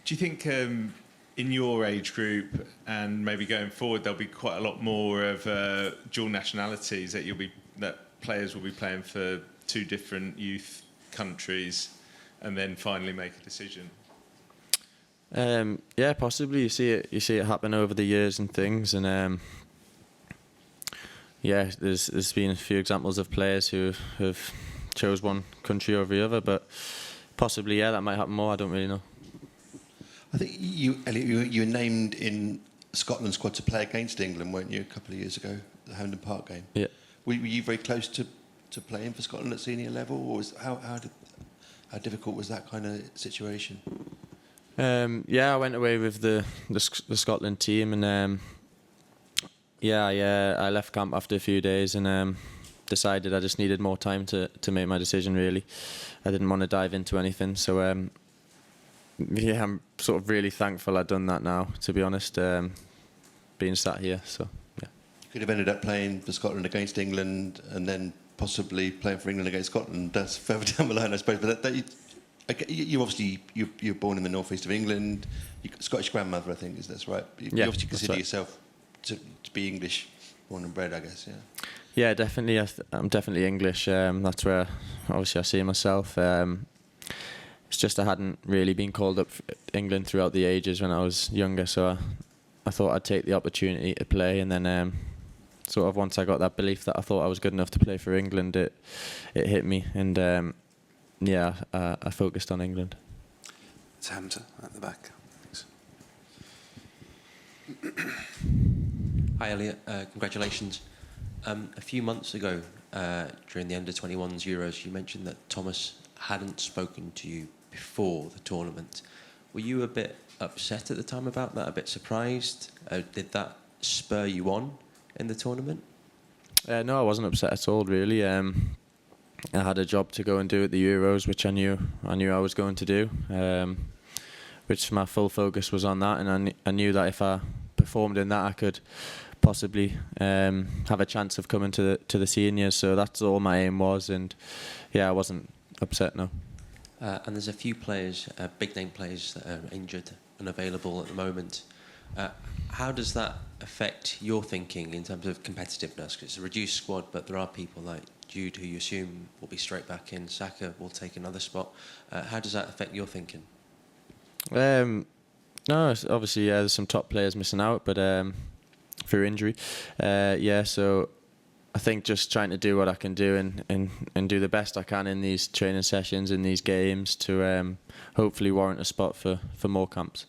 Do you think in your age group and maybe going forward there'll be quite a lot more of dual nationalities that players will be playing for two different youth countries and then finally make a decision? Yeah, possibly. You see it happen over the years and things, and yeah, there's been a few examples of players who have chose one country over the other, but possibly, yeah, that might happen more. I don't really know. I think Elliot, you were named in Scotland squad to play against England, weren't you, a couple of years ago, the Hampden Park game? Yeah. Were you very close to playing for Scotland at senior level, or how difficult was that kind of situation? Yeah, I went away with the Scotland team, and I left camp after a few days and decided I just needed more time to make my decision. Really, I didn't want to dive into anything, so yeah, I'm sort of really thankful I've done that now, to be honest, being sat here. So yeah, you could have ended up playing for Scotland against England, and then possibly playing for England against Scotland. That's further down the line, I suppose. But you obviously you're born in the northeast of England. You've got Scottish grandmother, I think, that's right. You obviously consider yourself to be English, born and bred, I guess. Yeah. Yeah, definitely. I'm definitely English. That's where obviously I see myself. It's just I hadn't really been called up for England throughout the ages when I was younger, so I thought I'd take the opportunity to play, and then sort of once I got that belief that I thought I was good enough to play for England, it hit me, and yeah, I focused on England. It's Hamza at the back. Thanks. Hi Elliot, congratulations. A few months ago, during the under-21s Euros, you mentioned that Thomas hadn't spoken to you before the tournament. Were you a bit upset at the time about that, a bit surprised? Did that spur you on in the tournament? No, I wasn't upset at all, really. I had a job to go and do at the Euros, which I knew I was going to do, which my full focus was on that, and I knew that if I performed in that, I could possibly have a chance of coming to the seniors. So that's all my aim was, and yeah, I wasn't upset, no. And there's a few players, big name players, that are injured, unavailable at the moment. How does that affect your thinking in terms of competitiveness? 'Cause it's a reduced squad, but there are people like Jude who you assume will be straight back in. Saka will take another spot. How does that affect your thinking? No, obviously, yeah, there's some top players missing out, but through injury, yeah. So I think just trying to do what I can do and do the best I can in these training sessions, in these games, to hopefully warrant a spot for more camps.